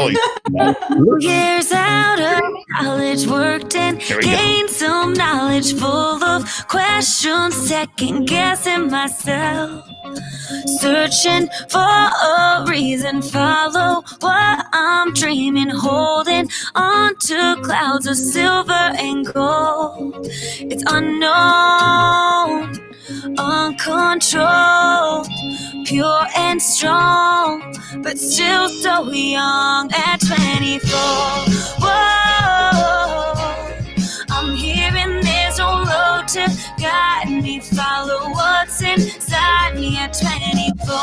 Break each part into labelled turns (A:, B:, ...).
A: really.
B: 2 years out of college, worked and gained some knowledge, full of questions, second guessing myself. Searching for a reason, follow what I'm dreaming, holding on to clouds of silver and gold. It's unknown, uncontrolled, pure and strong, but still so young at 24. Whoa, I'm hearing there's no road to guide me, follow what's inside me at 24.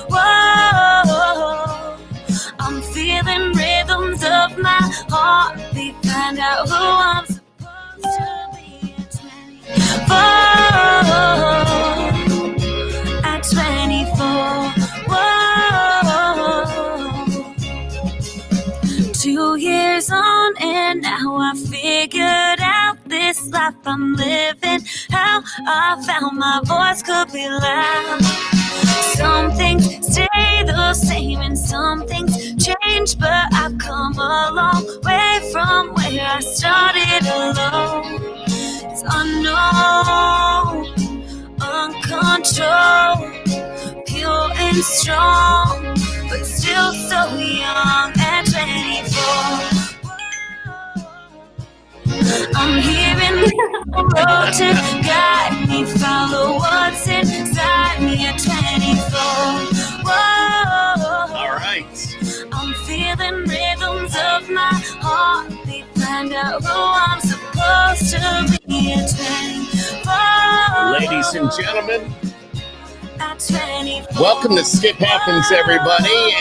B: Whoa, I'm feeling rhythms of my heartbeat, find out who I'm supposed to be at 24. At 24. Whoa, 2 years on and now I figured out this life I'm living, how I found my voice could be loud. Some things stay the same and some things change, but I've come a long way from where I started alone. It's unknown, uncontrolled, pure and strong, but still so young at 24. I'm hearing the road to guide me, follow what's inside me at 24. Whoa,
A: All right.
B: I'm feeling rhythms of my heartbeat, find out who I'm supposed to be at 24.
A: Ladies and gentlemen,
B: At 24.
A: welcome to Skip Happens, everybody.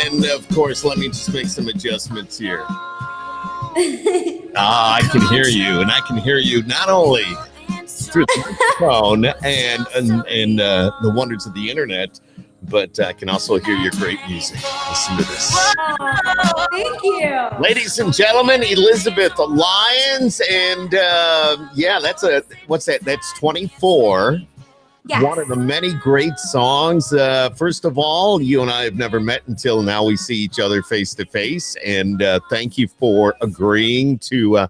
A: And of course, let me just make some adjustments here. I can hear you, and I can hear you not only through the phone and the wonders of the internet, but I can also hear your great music. Listen to this.
C: Thank you.
A: Ladies and gentlemen, Elizabeth Lyons, and what's that? That's 24.
C: Yes.
A: One of the many great songs. First of all, you and I have never met until now we see each other face to face. And thank you for agreeing to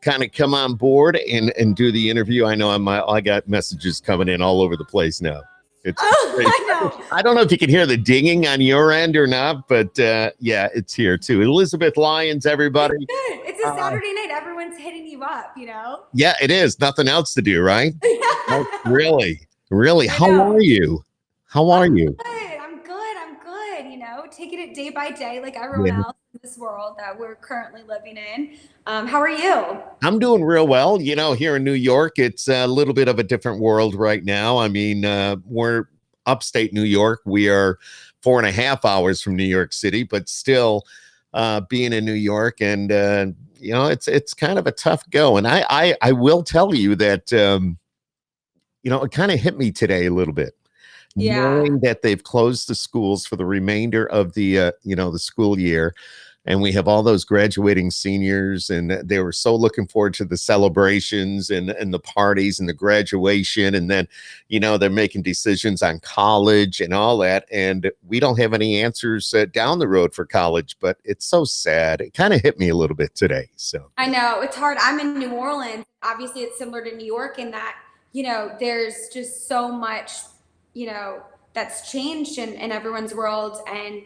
A: kind of come on board and do the interview. I know I got messages coming in all over the place now.
C: I know.
A: I don't know if you can hear the dinging on your end or not, but yeah, it's here too. Elizabeth Lyons, everybody.
C: It's good. It's a Saturday night. Everyone's hitting you up, you know?
A: Yeah, it is. Nothing else to do, right? Oh, really?
C: I
A: How
C: know.
A: are you? How are you?
C: I'm good, you know, taking it day by day like everyone else in this world that we're currently living in. How are you?
A: I'm doing real well. You know, here in New York, it's a little bit of a different world right now. I mean, we're upstate New York. We are 4.5 hours from New York City, but still being in New York and, you know, it's kind of a tough go. And I will tell you that, you know, it kind of hit me today a little bit.
C: Yeah.
A: Knowing that they've closed the schools for the remainder of the, you know, the school year. And we have all those graduating seniors, and they were so looking forward to the celebrations and the parties and the graduation. And then, you know, they're making decisions on college and all that. And we don't have any answers down the road for college, but it's so sad. It kind of hit me a little bit today. So
C: I know it's hard. I'm in New Orleans. Obviously, it's similar to New York in that, you know, there's just so much, you know, that's changed in everyone's world and,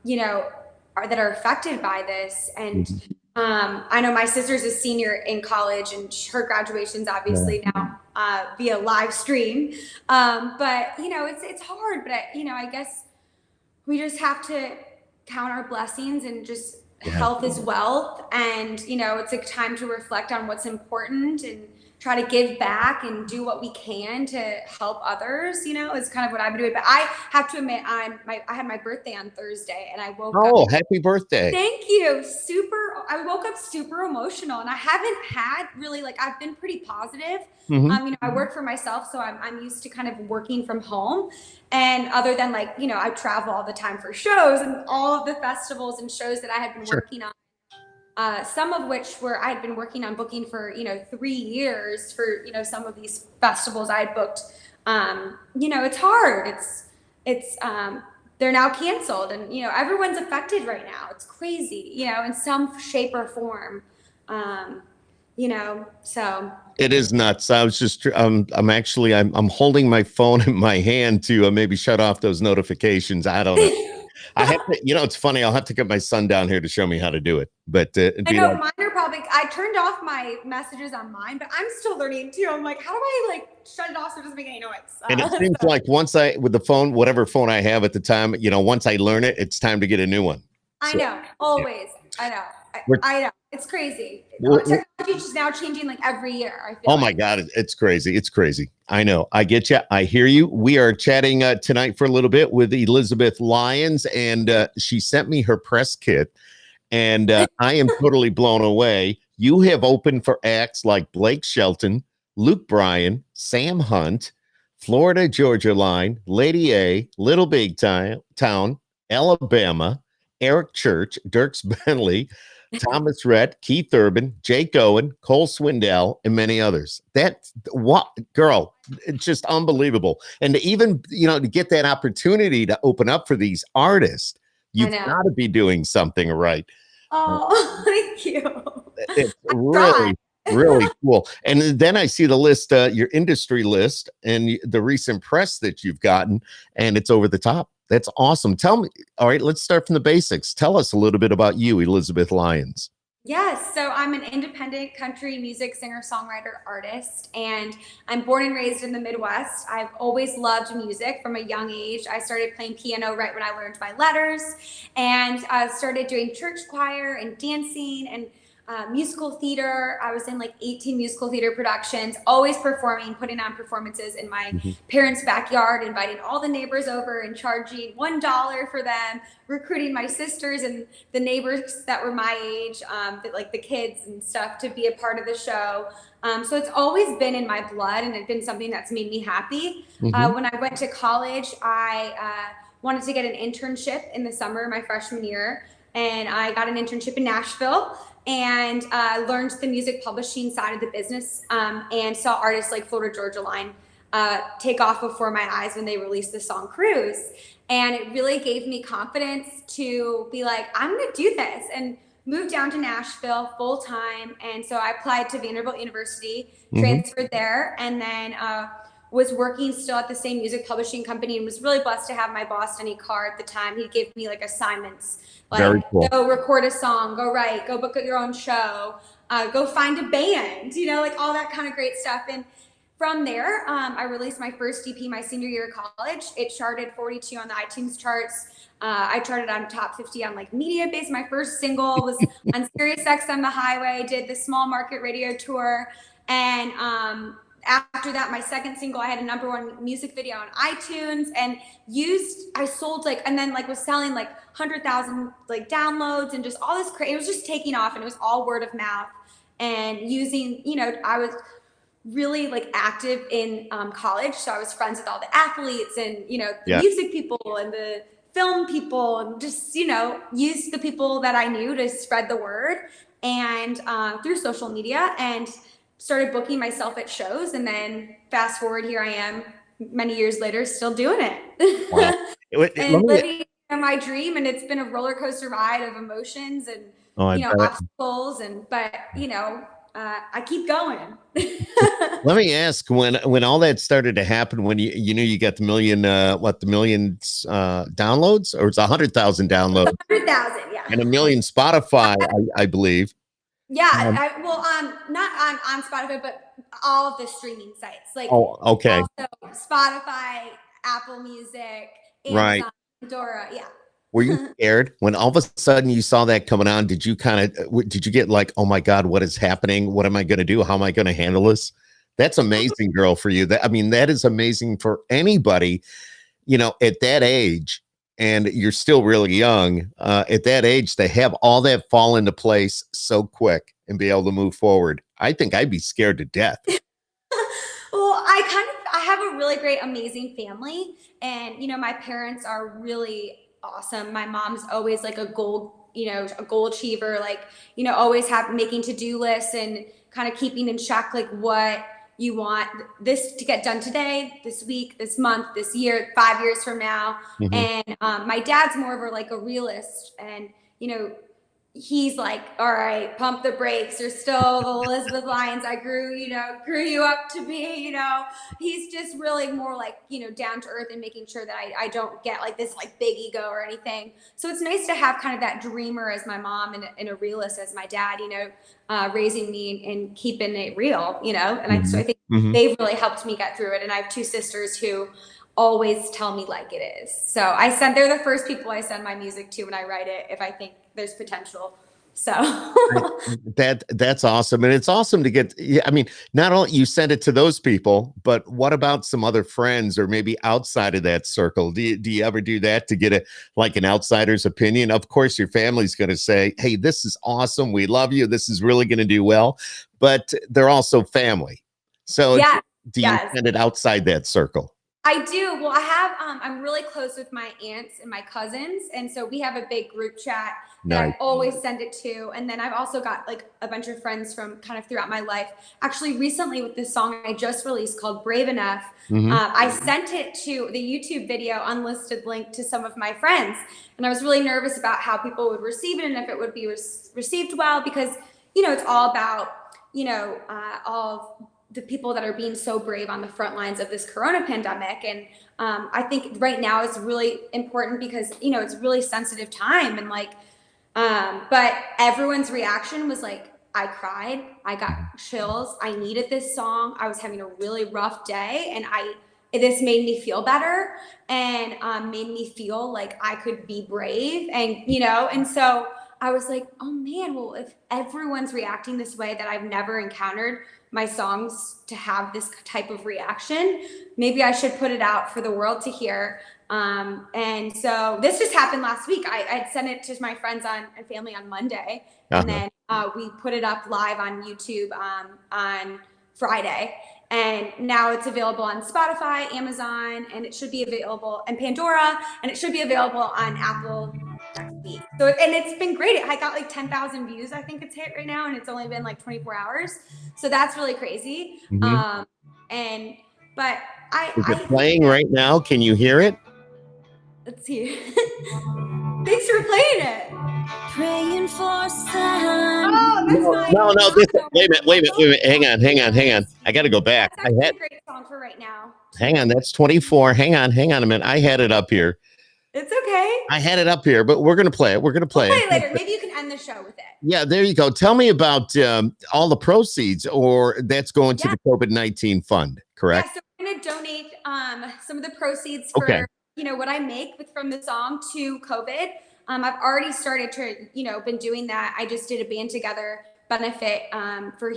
C: you know, that are affected by this. And I know my sister's a senior in college and her graduation's obviously now via live stream. But, you know, it's hard, but, you know, I guess we just have to count our blessings and just health is wealth. And, you know, it's a time to reflect on what's important and try to give back and do what we can to help others, you know, is kind of what I've been doing. But I have to admit, I had my birthday on Thursday and I woke up.
A: Oh, happy birthday.
C: Thank you. I woke up super emotional and I haven't had really, like, I've been pretty positive. You know, I work for myself, so I'm used to kind of working from home. And other than, like, you know, I travel all the time for shows and all of the festivals and shows that I had been working on. Some of which I had been working on booking for, you know, 3 years for, you know, some of these festivals I had booked. You know, it's hard. It's they're now canceled, and everyone's affected right now. It's crazy, in some shape or form. So
A: It is nuts. I was just, I'm holding my phone in my hand to maybe shut off those notifications. I don't know. I have to, it's funny. I'll have to get my son down here to show me how to do it. But it'd
C: I
A: be
C: know
A: like,
C: mine are probably. I turned off my messages on mine, but I'm still learning too. I'm like, how do I shut it off so it doesn't make any noise?
A: and it seems like once with the phone, whatever phone I have at the time, once I learn it, it's time to get a new one.
C: I know, always. Yeah. I know. I know. It's crazy. Technology is now changing like every year. I feel.
A: Oh my God, it's crazy. It's crazy. I know. I get you. I hear you. We are chatting tonight for a little bit with Elizabeth Lyons, and she sent me her press kit, and I am totally blown away. You have opened for acts like Blake Shelton, Luke Bryan, Sam Hunt, Florida Georgia Line, Lady A, Little Big Town, Alabama, Eric Church, Dierks Bentley, Thomas Rhett, Keith Urban, Jake Owen, Cole Swindell, and many others. That what girl, it's just unbelievable. And to even, to get that opportunity to open up for these artists, you've got to be doing something right.
C: Oh, thank you.
A: It's really, really cool. And then I see the list, your industry list, and the recent press that you've gotten, and it's over the top. That's awesome. Tell me, all right, let's start from the basics. Tell us a little bit about you, Elizabeth Lyons.
C: Yes, so I'm an independent country music singer, songwriter, artist, and I'm born and raised in the Midwest. I've always loved music from a young age. I started playing piano right when I learned my letters, and started doing church choir and dancing and musical theater. I was in like 18 musical theater productions, always performing, putting on performances in my parents' backyard, inviting all the neighbors over and charging $1 for them, recruiting my sisters and the neighbors that were my age, like the kids and stuff, to be a part of the show. So it's always been in my blood, and it's been something that's made me happy. When I went to college, I wanted to get an internship in the summer, my freshman year, and I got an internship in Nashville, and learned the music publishing side of the business, and saw artists like Florida Georgia Line take off before my eyes when they released the song Cruise. And it really gave me confidence to be like, I'm going to do this, and moved down to Nashville full time. And so I applied to Vanderbilt University, transferred there, and then was working still at the same music publishing company, and was really blessed to have my boss, Denny Carr, at the time. He'd give me like assignments, like
A: Very cool.
C: Go record a song, go write, go book your own show, go find a band, like all that kind of great stuff. And from there, I released my first EP my senior year of college. It charted 42 on the iTunes charts. I charted on top 50 on like Mediabase. My first single was on Sirius XM The Highway, did the small market radio tour. And after that, my second single, I had a #1 music video on iTunes, and I sold and then was selling 100,000 downloads, and just all this it was just taking off, and it was all word of mouth. And using, I was really active in college, so I was friends with all the athletes and the music people and the film people, and just used the people that I knew to spread the word, and through social media, and started booking myself at shows. And then fast forward, here I am many years later, still doing it.
A: Wow.
C: And living my dream, and it's been a roller coaster ride of emotions and obstacles, but I keep going.
A: Let me ask, when all that started to happen, when you knew you got the million downloads, or it's 100,000 downloads,
C: 100,000, yeah,
A: and 1 million Spotify, I believe.
C: Yeah, not on Spotify, but all of the streaming sites,
A: okay,
C: also Spotify, Apple Music, Amazon,
A: right,
C: Pandora, yeah.
A: Were you scared when all of a sudden you saw that coming on? Did you get like, oh my God, what is happening? What am I going to do? How am I going to handle this? That's amazing, girl, for you. That is amazing for anybody, at that age, and you're still really young, at that age, to have all that fall into place so quick and be able to move forward. I think I'd be scared to death.
C: Well, I have a really great, amazing family, and, my parents are really awesome. My mom's always a goal achiever, always making to-do lists and kind of keeping in check what you want this to get done today, this week, this month, this year, 5 years from now. And my dad's more of a realist, and he's like, all right, pump the brakes. You're still the Elizabeth Lyons I grew you up to be, he's just really more like, down to earth and making sure that I don't get like this like big ego or anything. So it's nice to have kind of that dreamer as my mom and a realist as my dad, raising me and keeping it real, and so I think they've really helped me get through it. And I have two sisters who always tell me like it is. So they're the first people I send my music to when I write it, if I think there's potential. So
A: that's awesome. And it's awesome to get, I mean, not only you send it to those people, but what about some other friends or maybe outside of that circle? Do you ever do that to get an outsider's opinion? Of course, your family's going to say, hey, this is awesome. We love you. This is really going to do well, but they're also family. So do you send it outside that circle?
C: I do. Well, I'm really close with my aunts and my cousins. And so we have a big group chat that I always send it to. And then I've also got like a bunch of friends from kind of throughout my life. Actually, recently with this song I just released called Brave Enough, I sent it to the YouTube video unlisted link to some of my friends. And I was really nervous about how people would receive it and if it would be received well, because, it's all about, all the people that are being so brave on the front lines of this corona pandemic. And I think right now is really important because, it's a really sensitive time. And but everyone's reaction was like, I cried, I got chills, I needed this song, I was having a really rough day, and this made me feel better and made me feel like I could be brave. And, and so I was like, oh man, well, if everyone's reacting this way that I've never encountered my songs to have this type of reaction, maybe I should put it out for the world to hear. And so this just happened last week. I'd sent it to my friends and family on Monday, and then we put it up live on YouTube on Friday. And now it's available on Spotify, Amazon, and it should be available in Pandora, and it should be available on Apple next week. So, and it's been great. I got like 10,000 views, I think it's hit right now, and it's only been like 24 hours. So that's really crazy. But
A: is it playing right now? Can you hear it?
C: Let's see. Thanks for playing it.
B: Praying for sun.
C: Oh, that's
A: wait a minute. Hang on. I got to go back.
C: That's actually a great song for right now.
A: Hang on, that's 24. Hang on a minute. I had it up here.
C: It's okay.
A: I had it up here, but we're going to play it. We'll play
C: it later. Maybe you can end the show with it.
A: Yeah, there you go. Tell me about all the proceeds, or that's going to the COVID-19 fund, correct?
C: Yeah, so we're going to donate some of the proceeds for what I make from the song to COVID. I've already started to, been doing that. I just did a band together benefit for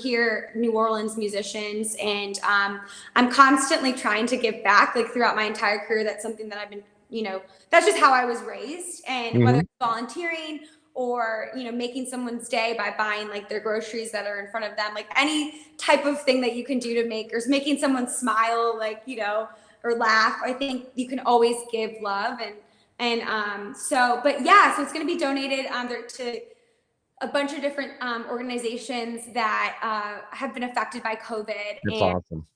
C: New Orleans musicians. And I'm constantly trying to give back, like throughout my entire career. That's something that I've been, that's just how I was raised. And whether it's volunteering or, making someone's day by buying like their groceries that are in front of them, like any type of thing that you can do to make, or making someone smile, like, or laugh. I think you can always give love. So it's going to be donated to a bunch of different organizations that have been affected by COVID.
A: That's awesome.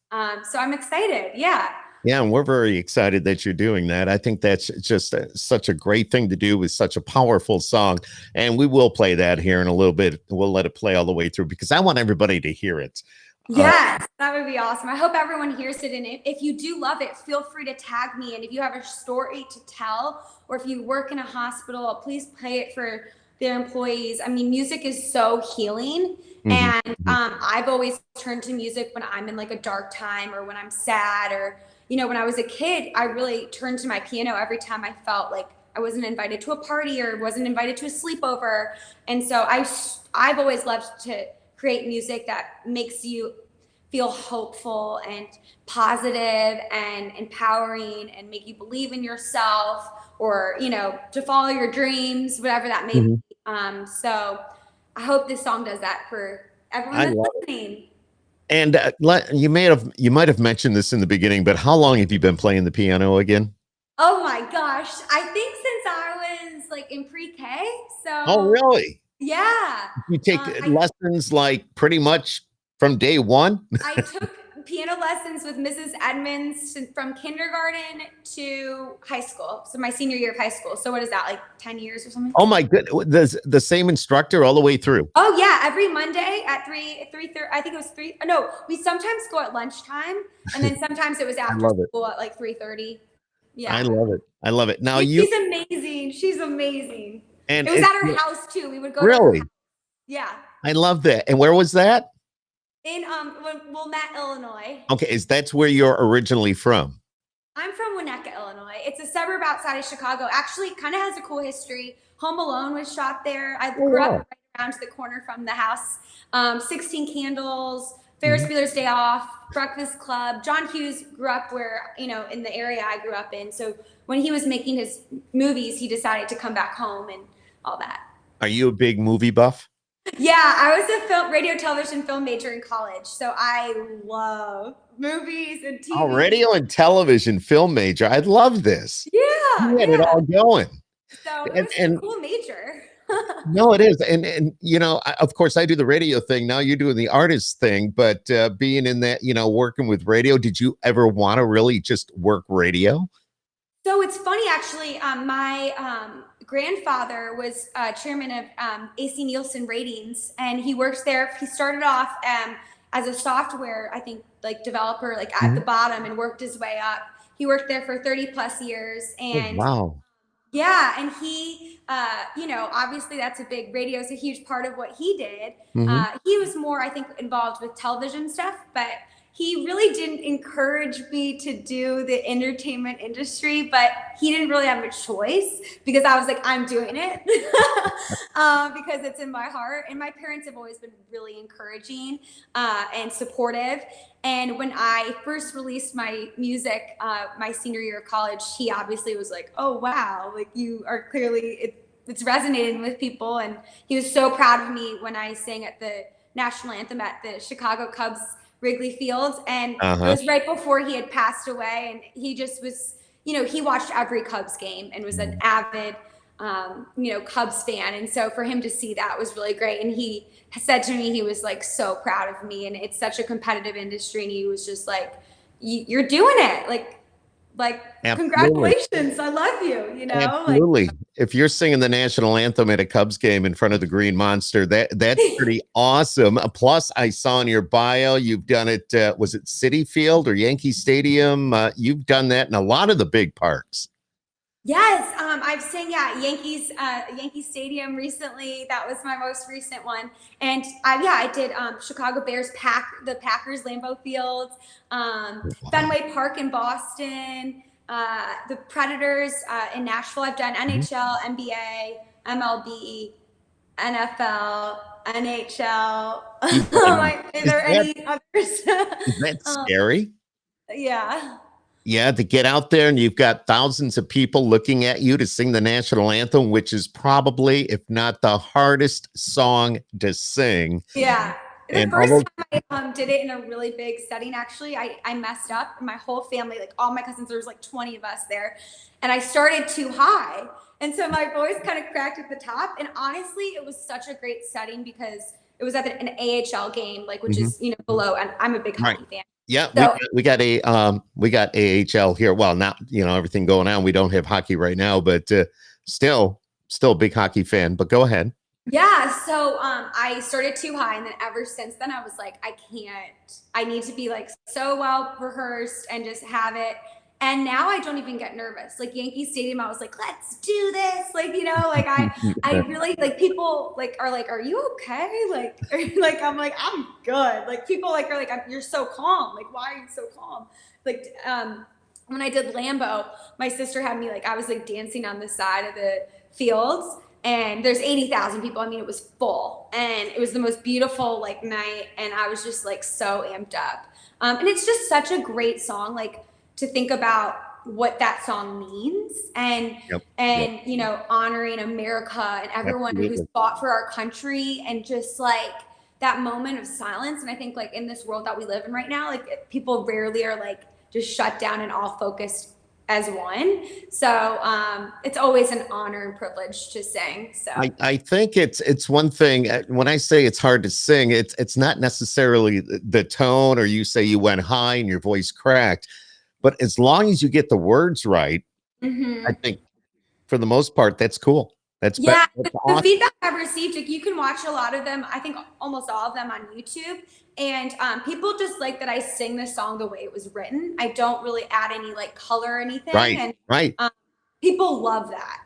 C: So I'm excited. Yeah.
A: Yeah, and we're very excited that you're doing that. I think that's just such a great thing to do with such a powerful song. And we will play that here in a little bit. We'll let it play all the way through because I want everybody to hear it.
C: Yes, that would be awesome. I hope everyone hears it. And if you do love it, feel free to tag me. And if you have a story to tell, or if you work in a hospital, please play it for their employees. I mean, music is so healing. And I've always turned to music when I'm in like a dark time, or when I'm sad, or, when I was a kid, I really turned to my piano every time I felt like I wasn't invited to a party or wasn't invited to a sleepover. And so I've always loved to create music that makes you feel hopeful and positive and empowering, and make you believe in yourself, or, to follow your dreams, whatever that may be. So I hope this song does that for everyone that's listening.
A: And you might have mentioned this in the beginning, but how long have you been playing the piano again?
C: Oh my gosh. I think since I was like in pre-K. So.
A: Oh, really?
C: Yeah.
A: You take lessons like pretty much from day one?
C: I took piano lessons with Mrs. Edmonds from kindergarten to high school. So my senior year of high school. So what is that, like 10 years or something?
A: Oh my goodness. The same instructor all the way through.
C: Oh yeah, every Monday at 3:30. I think it was 3. No, we sometimes go at lunchtime, and then sometimes it was after school at like 3:30. Yeah.
A: I love it. I love it. Now
C: she's amazing. She's amazing.
A: And
C: it was at her house too. We would go
A: really?
C: to her house. Yeah.
A: I love that. And where was that?
C: In Wilmette, Illinois.
A: Okay, that's where you're originally from.
C: I'm from Winnetka, Illinois. It's a suburb outside of Chicago. Actually, kind of has a cool history. Home Alone was shot there. I grew up right around to the corner from the house. 16 Candles, Ferris Bueller's Day Off, Breakfast Club. John Hughes grew up where, in the area I grew up in. So when he was making his movies, he decided to come back home and all that.
A: Are you a big movie buff?
C: Yeah, I was a radio, television, film major in college. So I love movies and TV.
A: Oh, radio and television film major. I love this.
C: Yeah.
A: You had it all going.
C: So it was a cool major.
A: No, it is. And of course, I do the radio thing. Now you're doing the artist thing. But being in that, working with radio, did you ever want to really just work radio?
C: So it's funny, actually. My grandfather was chairman of AC Nielsen Ratings, and he works there. He started off as a software, I think, like developer, like at the bottom, and worked his way up. He worked there for 30 plus years, and
A: wow.
C: Yeah, and he, obviously that's a big, radio is a huge part of what he did. He was more, I think, involved with television stuff, but he really didn't encourage me to do the entertainment industry, but he didn't really have a choice because I was like, I'm doing it because it's in my heart. And my parents have always been really encouraging and supportive. And when I first released my music, my senior year of college, he obviously was like, oh, wow, like you are clearly, it's resonating with people. And he was so proud of me when I sang at the national anthem at the Chicago Cubs Wrigley Field. And it was right before he had passed away. And he just was, he watched every Cubs game and was an avid, Cubs fan. And so for him to see that was really great. And he said to me, he was like so proud of me, and it's such a competitive industry. And he was just like, you're doing it. Like congratulations. I love you,
A: Absolutely. If you're singing the national anthem at a Cubs game in front of the Green Monster, that's pretty awesome. Plus, I saw in your bio, you've done it. Was it Citi Field or Yankee Stadium? You've done that in a lot of the big parks.
C: Yes, I've sang Yankee Stadium recently. That was my most recent one, and I did Chicago Bears the Packers Lambeau Field, Fenway Park in Boston, the Predators in Nashville. I've done NHL, NBA, MLB, NFL, NHL. Are there any others? Is
A: that scary?
C: Yeah.
A: Yeah, to get out there and you've got thousands of people looking at you to sing the national anthem, which is probably, if not the hardest song to sing.
C: Yeah. The first time I did it in a really big setting, actually, I messed up. My whole family, like all my cousins, there was like 20 of us there. And I started too high. And so my voice kind of cracked at the top. And honestly, it was such a great setting because it was at an AHL game, which is, below. And I'm a big hockey fan.
A: Yeah, so, we got AHL here. Well, not everything going on. We don't have hockey right now, but still a big hockey fan. But go ahead.
C: Yeah, so I started too high, and then ever since then, I was like, I need to be like so well rehearsed and just have it. And now I don't even get nervous. Like Yankee Stadium, I was like, let's do this. I really people are like, are you okay? I'm like, I'm good. Like people are like, you're so calm. Like, why are you so calm? When I did Lambeau, my sister had me I was dancing on the side of the fields, and there's 80,000 people. I mean, it was full, and it was the most beautiful night. And I was just so amped up. And it's just such a great song. To think about what that song means and honoring America and everyone who's fought for our country, and just that moment of silence. And I think in this world that we live in right now, people rarely are just shut down and all focused as one. So it's always an honor and privilege to sing. So
A: I think it's one thing when I say it's hard to sing, it's not necessarily the tone, or you say you went high and your voice cracked, but as long as you get the words right, I think for the most part that's cool. That's
C: yeah,
A: that's
C: the
A: awesome.
C: feedback I've received, like you can watch a lot of them. I think almost all of them on YouTube, and people just like that I sing the song the way it was written. I don't really add any like color or anything,
A: Right,
C: and
A: right.
C: people love that.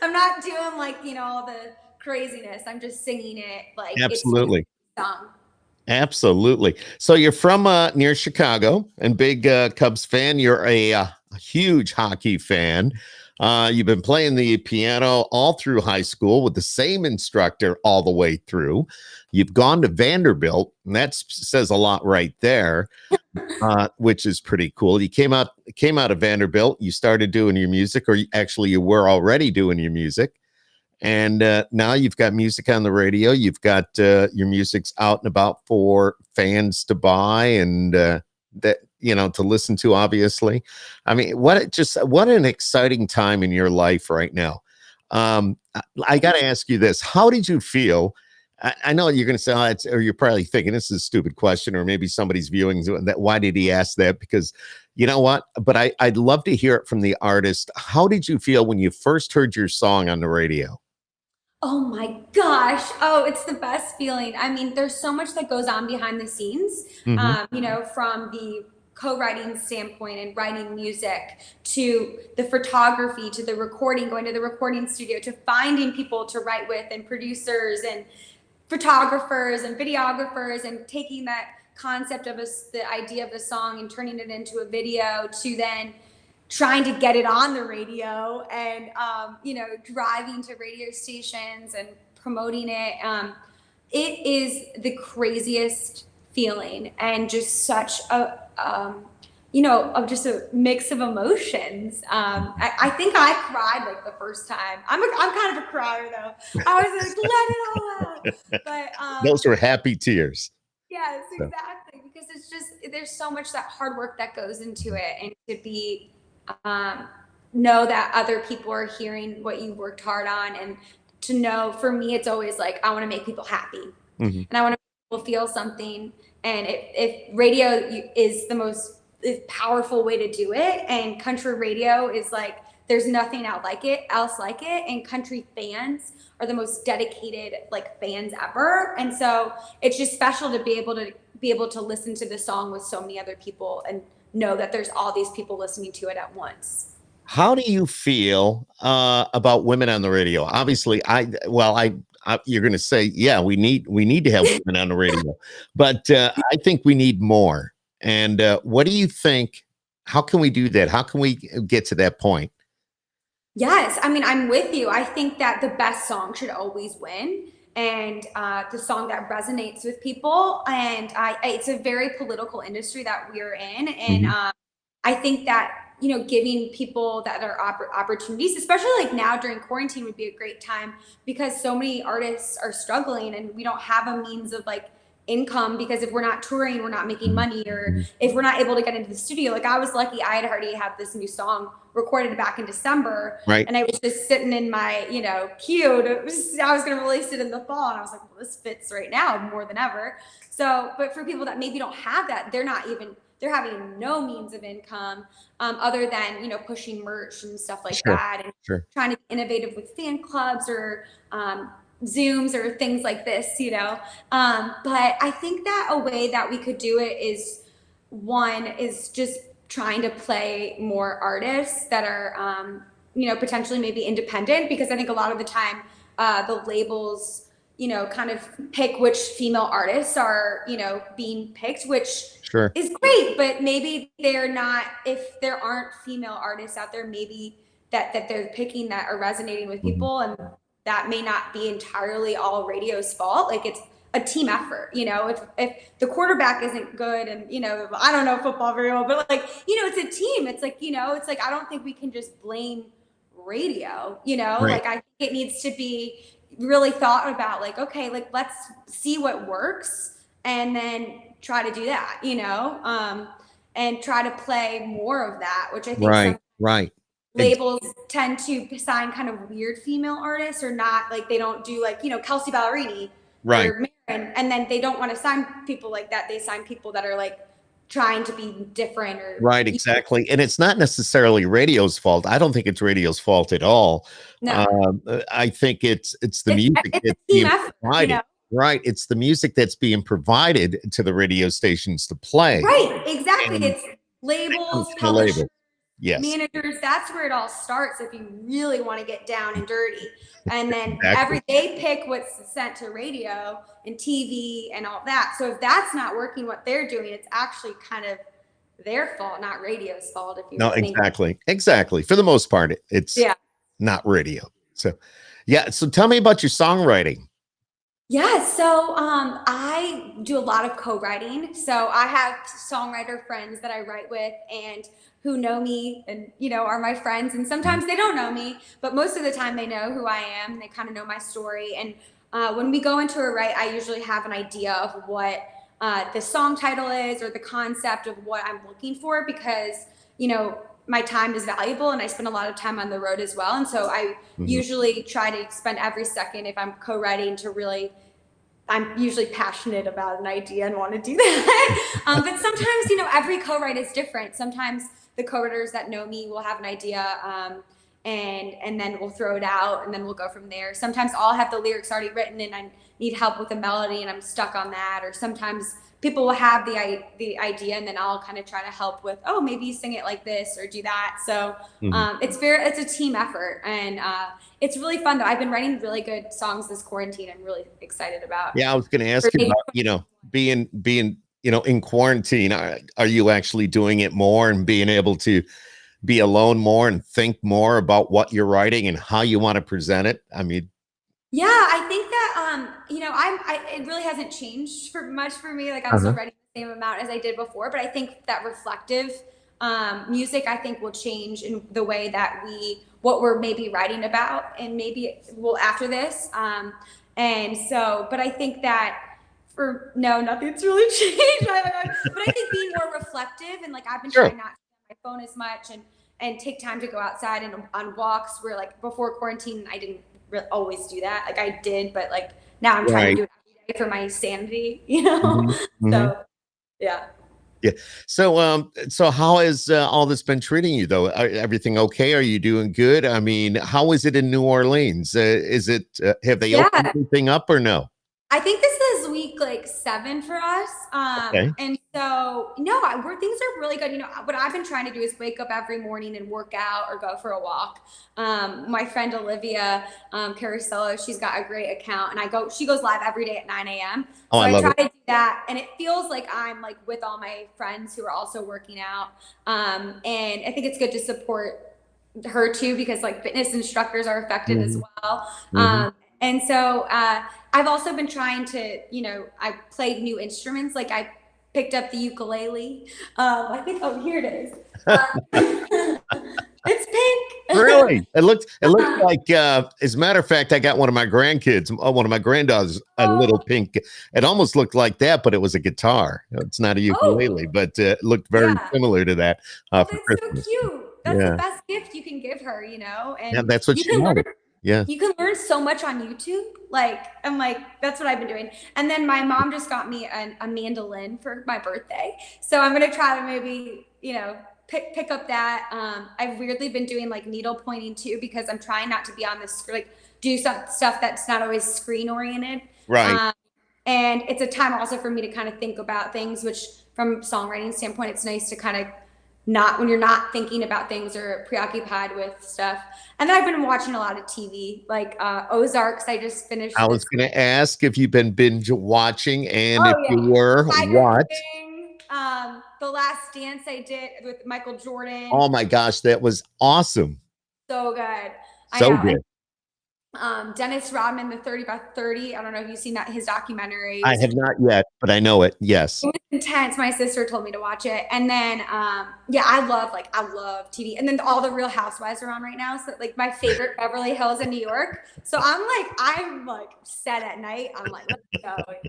C: I'm not doing like all the craziness. I'm just singing it like it's
A: Absolutely.
C: sung.
A: Absolutely. So you're from near Chicago and big Cubs fan. You're a huge hockey fan. You've been playing the piano all through high school with the same instructor all the way through. You've gone to Vanderbilt, and that says a lot right there, which is pretty cool. You came out of Vanderbilt. You started doing your music, or actually you were already doing your music. And now you've got music on the radio. You've got your music's out and about for fans to buy and that to listen to. Obviously, I mean, what an exciting time in your life right now. I got to ask you this: how did you feel? I know you're going to say, or you're probably thinking this is a stupid question, or maybe somebody's viewing that. Why did he ask that? Because you know what? But I'd love to hear it from the artist. How did you feel when you first heard your song on the radio?
C: Oh my gosh. Oh, it's the best feeling. I mean, there's so much that goes on behind the scenes,
A: Hmm.
C: from the co-writing standpoint and writing music to the photography to the recording, going to the recording studio to finding people to write with and producers and photographers and videographers and taking that concept of the idea of the song and turning it into a video to then trying to get it on the radio and driving to radio stations and promoting it. It is the craziest feeling and just such a of just a mix of emotions. I think I cried like the first time. I'm kind of a crier though. I was like, let it all out. But
A: Those were happy tears.
C: yes,
A: So,
C: exactly. Because it's just there's so much that hard work that goes into it, and to be um, know that other people are hearing what you worked hard on, and to know for me, it's always like I want to make people happy,
A: mhm.
C: and I want to make people feel something. And if radio is the most powerful way to do it, and country radio is like there's nothing else like it, and country fans are the most dedicated like fans ever, and so it's just special to be able to listen to the song with so many other people and know that there's all these people listening to it at once.
A: How do you feel about women on the radio? Obviously, you're going to say, yeah, we need to have women on the radio, but I think we need more. And what do you think? How can we do that? How can we get to that point?
C: Yes, I mean, I'm with you. I think that the best song should always win, and the song that resonates with people. And it's a very political industry that we're in, and
A: Mhm.
C: I think that giving people that are opportunities, especially like now during quarantine, would be a great time because so many artists are struggling, and we don't have a means of like income because if we're not touring, we're not making
A: Mhm.
C: money, or
A: Mhm.
C: if we're not able to get into the studio. Like I was lucky, I had already had this new song recorded back in December,
A: Right.
C: and I was just sitting in my queue I was going to release it in the fall, and I was like, well, this fits right now more than ever. So but for people that maybe don't have that, they're having no means of income other than pushing merch and stuff like
A: Sure.
C: that, and
A: Sure.
C: trying to be innovative with fan clubs or Zooms or things like this. But I think that a way that we could do it is just trying to play more artists that are potentially maybe independent, because I think a lot of the time the labels kind of pick which female artists are being picked, which
A: Sure.
C: is great, but maybe they're not. If there aren't female artists out there, maybe that they're picking that are resonating with
A: Mhm.
C: people, and that may not be entirely all radio's fault. Like it's a team effort. If the quarterback isn't good, and I don't know football very well, but like it's a team. It's like I don't think we can just blame radio.
A: Right.
C: Like I think it needs to be really thought about. Like okay, like let's see what works and then try to do that. and try to play more of that, which I think
A: Right,
C: some
A: right.
C: labels tend to sign kind of weird female artists, or not, like they don't do like, Kelsey Ballerini
A: Right.
C: or Marin, and then they don't want to sign people like that. They sign people that are like trying to be different or
A: Right, exactly. And it's not necessarily radio's fault. I don't think it's radio's fault at all.
C: no.
A: I think it's the music
C: It's a
A: that's
C: team
A: being
C: effort,
A: provided. Right. It's the music that's being provided to the radio stations to play.
C: Right, exactly.
A: And
C: It's
A: it comes
C: labels,
A: from the
C: publishers,
A: label. Yes.
C: managers. That's where it all starts if you really want to get down and dirty. And then
A: Exactly.
C: they pick what's sent to radio and TV and all that. So if that's not working what they're doing, it's actually kind of their fault, not radio's fault, if
A: No,
C: you're thinking.
A: exactly. Exactly. For the most part, it's
C: Yeah.
A: not radio. So yeah. So tell me about your songwriting.
C: Yeah, so I do a lot of co-writing. So I have songwriter friends that I write with and who know me and are my friends. And sometimes they don't know me, but most of the time they know who I am. They kind of know my story. And when we go into a write, I usually have an idea of what the song title is, or the concept of what I'm looking for, because my time is valuable and I spend a lot of time on the road as well. And so I usually try to spend every second, if I'm co-writing, to really, I'm usually passionate about an idea and want to do that. But sometimes, every co-write is different. Sometimes the co-writers that know me will have an idea, and then we'll throw it out and then we'll go from there. Sometimes I'll have the lyrics already written and I need help with the melody and I'm stuck on that. Or sometimes people will have the idea and then I'll kind of try to help with, oh, maybe sing it like this or do that. So it's a team effort, and it's really fun though. I've been writing really good songs this quarantine. I'm really excited about.
A: Yeah, I was going to ask you about, being, in quarantine. Are you actually doing it more and being able to be alone more and think more about what you're writing and how you want to present it? I mean,
C: yeah, I think that it really hasn't changed for much for me. Like I'm still writing the same amount as I did before, but I think that reflective music, I think, will change in the way that what we're maybe writing about, and maybe will after this. And so, but I think that nothing's really changed. But I think being more reflective, and like I've been trying not to use my phone as much, and take time to go outside and on walks, where like before quarantine I didn't always do that. Like I did, but like now I'm trying to do it every day for my sanity, So yeah.
A: Yeah. So how has all this been treating you though? Everything okay? Are you doing good? I mean, how is it in New Orleans? Is it, have they opened anything up or no?
C: I think this is week like 7 for us.
A: Okay.
C: And so, no, things are really good. What I've been trying to do is wake up every morning and work out or go for a walk. My friend Olivia Carasello, she's got a great account, and she goes live every day at 9 a.m.
A: Oh,
C: So
A: I
C: I
A: love
C: try
A: it.
C: to do that. And it feels like I'm like with all my friends who are also working out. And I think it's good to support her too, because like fitness instructors are affected as well. And so I've also been trying to, I played new instruments. Like I picked up the ukulele. I think, oh, here it is. It's pink.
A: Really? It looked like, as a matter of fact, I got one of my grandkids, one of my granddaughters, a little pink. It almost looked like that, but it was a guitar. It's not a ukulele, but it looked very similar to that.
C: Oh,
A: For
C: that's so
A: Christmas.
C: cute. That's the best gift you can give her, and
A: Yeah, that's what
C: you
A: she
C: can
A: wanted. Yeah.
C: you can learn so much on YouTube. Like, I'm like, that's what I've been doing. And then my mom just got me a mandolin for my birthday. So I'm going to try to maybe, pick up that. I've weirdly been doing like needle pointing too, because I'm trying not to be on this, like do some stuff that's not always screen oriented.
A: Right.
C: And it's a time also for me to kind of think about things, which from songwriting standpoint, it's nice to kind of not, when you're not thinking about things or preoccupied with stuff. And then I've been watching a lot of TV, like Ozarks. I just finished.
A: I was going to ask if you've been binge watching, and if you
C: yeah.
A: were,
C: Tiger
A: what?
C: King, The Last Dance I did with Michael Jordan.
A: Oh my gosh, that was awesome.
C: So good.
A: So
C: I know.
A: good.
C: Dennis Rodman, the 30 by 30. I don't know if you've seen that, his documentary.
A: I have not yet, but I know it. Yes.
C: It was intense. My sister told me to watch it. And then, yeah, I love TV. And then all the Real Housewives are on right now. So like my favorite Beverly Hills in New York. So I'm like set at night. I'm like, let's go. Like,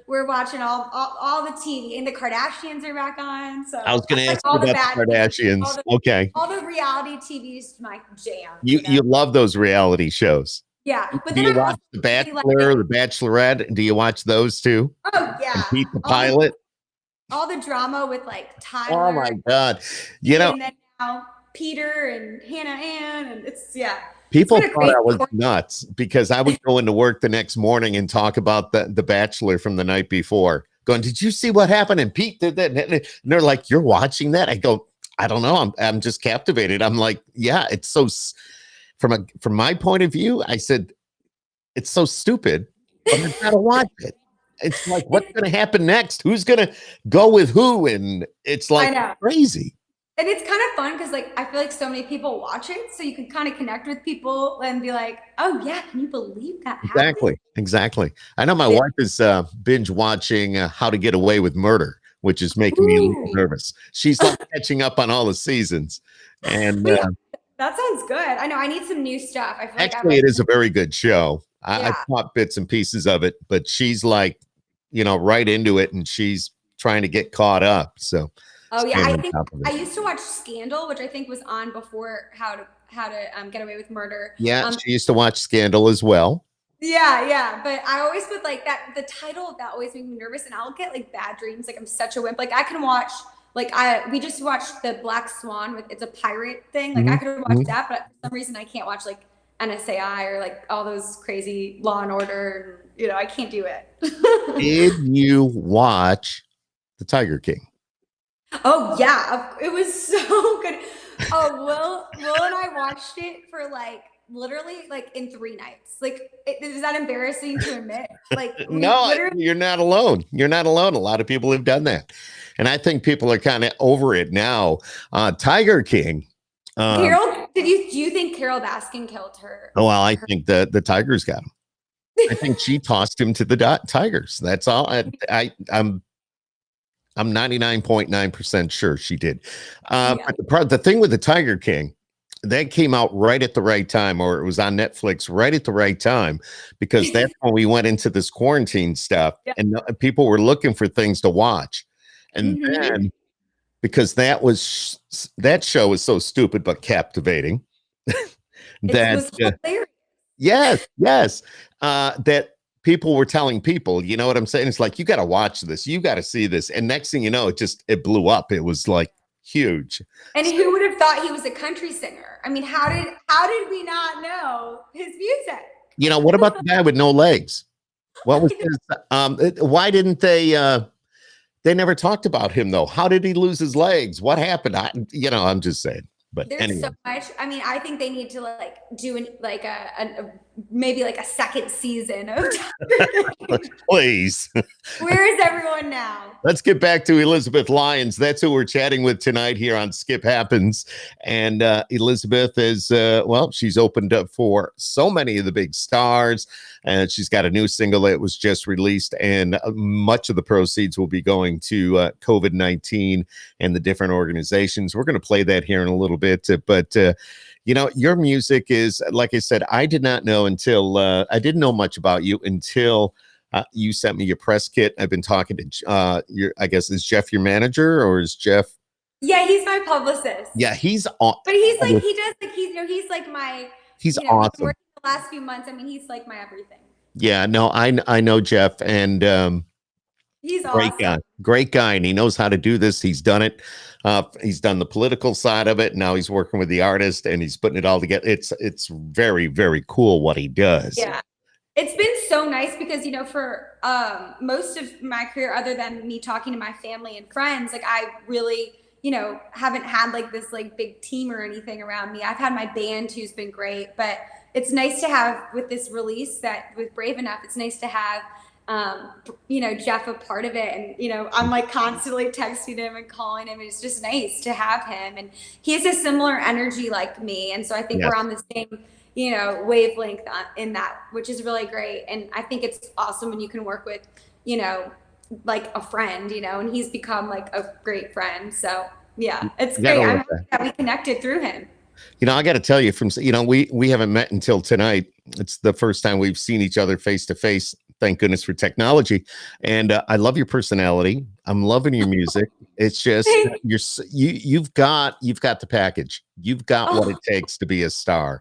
C: we're watching all the TV, and the Kardashians are back on. So
A: I was going to
C: like
A: ask you about the Kardashians. Okay.
C: all the reality TV is my jam.
A: You love those reality shows.
C: Yeah. But
A: Do
C: then
A: you watch The Bachelor, The Bachelorette? Do you watch those too?
C: Oh yeah.
A: And Pete the Pilot?
C: All the drama with like Tyler.
A: Oh my God. You know,
C: and then now Peter and Hannah Ann, and it's
A: people thought I was nuts because I would go into work the next morning and talk about the Bachelor from the night before. Going, did you see what happened? And Pete did that. And they're like, you're watching that? I go, I don't know. I'm just captivated. I'm like, yeah, it's so. From my point of view, I said, it's so stupid, but I've got to watch it. It's like, what's going to happen next? Who's going to go with who? And it's like crazy.
C: And it's kind of fun because like I feel like so many people watch it, so you can kind of connect with people and be like, oh yeah, can you believe that happened?
A: Exactly. I know my wife is binge watching How to Get Away with Murder, which is making me a little nervous. She's like catching up on all the seasons. And
C: that sounds good. I know I need some new stuff. I feel
A: actually, it is a very good show. I've caught bits and pieces of it, but she's like, right into it, and she's trying to get caught up. So,
C: oh yeah, I think I used to watch Scandal, which I think was on before How to Get Away with Murder.
A: Yeah, she used to watch Scandal as well.
C: Yeah, but I always would like that. The title of that always made me nervous, and I'll get like bad dreams. Like I'm such a wimp. Like I can watch. Like we just watched the Black Swan it's a pirate thing. Like I could watch that, but for some reason I can't watch like NSAI or like all those crazy Law and Order. And, I can't do it.
A: Did you watch The Tiger King?
C: Oh yeah, it was so good. Oh, Will and I watched it for like literally like in 3 nights. Like, is that embarrassing to admit? Like,
A: no, you're not alone. You're not alone. A lot of people have done that, and I think people are kind of over it now. Tiger King.
C: Carol, do you think Carol Baskin killed her?
A: Oh, well, I think the Tigers got him. I think she tossed him to the Tigers. That's all. I'm 99.9% sure she did. But the thing with the Tiger King, that came out right at the right time, or it was on Netflix right at the right time, because that's when we went into this quarantine stuff, and people were looking for things to watch. And then, because that show was so stupid but captivating, that
C: was hilarious.
A: Yes. That people were telling people, you know what I'm saying? It's like, you got to watch this. You got to see this. And next thing you know, it blew up. It was like huge.
C: And who would have thought he was a country singer? I mean, how did we not know his music?
A: What about the guy with no legs? What was his, why didn't they never talked about him though? How did he lose his legs? What happened? I'm just saying. But
C: there's
A: anyway.
C: so much. I mean, I think they need to like do maybe like a second season of
A: Please.
C: Where is everyone now?
A: Let's get back to Elizabeth Lyons. That's who we're chatting with tonight here on Skip Happens. And Elizabeth is, she's opened up for so many of the big stars. And she's got a new single that was just released. And much of the proceeds will be going to COVID-19 and the different organizations. We're going to play that here in a little bit. But your music is, like I said, I did not know until I didn't know much about you until you sent me your press kit. I've been talking to I guess, is Jeff your manager, or is Jeff?
C: Yeah, he's my publicist.
A: Yeah, he's on.
C: But he's like, he does like, he's like my.
A: He's awesome.
C: The last few months, I mean, he's like my everything.
A: Yeah, no, I know Jeff, and
C: he's
A: awesome. Great guy, and he knows how to do this. He's done it. He's done the political side of it. Now he's working with the artist, and he's putting it all together. It's very, very cool what he does.
C: Yeah, it's been so nice because for most of my career, other than me talking to my family and friends, like I really haven't had like this like big team or anything around me. I've had my band who's been great, but it's nice to have with this release that with Brave Enough, it's nice to have Jeff a part of it. And, I'm like constantly texting him and calling him. It's just nice to have him. And he has a similar energy like me. And so I think we're on the same, wavelength in that, which is really great. And I think it's awesome when you can work with, like a friend, and he's become like a great friend. So yeah, it's
A: You gotta
C: great. I'm
A: love
C: happy
A: that.
C: that we connected through him.
A: I got to tell you, we haven't met until tonight. It's the first time we've seen each other face to face. Thank goodness for technology. And I love your personality. I'm loving your music. It's just you've got the package. You've got what it
C: Oh,
A: takes to be a star.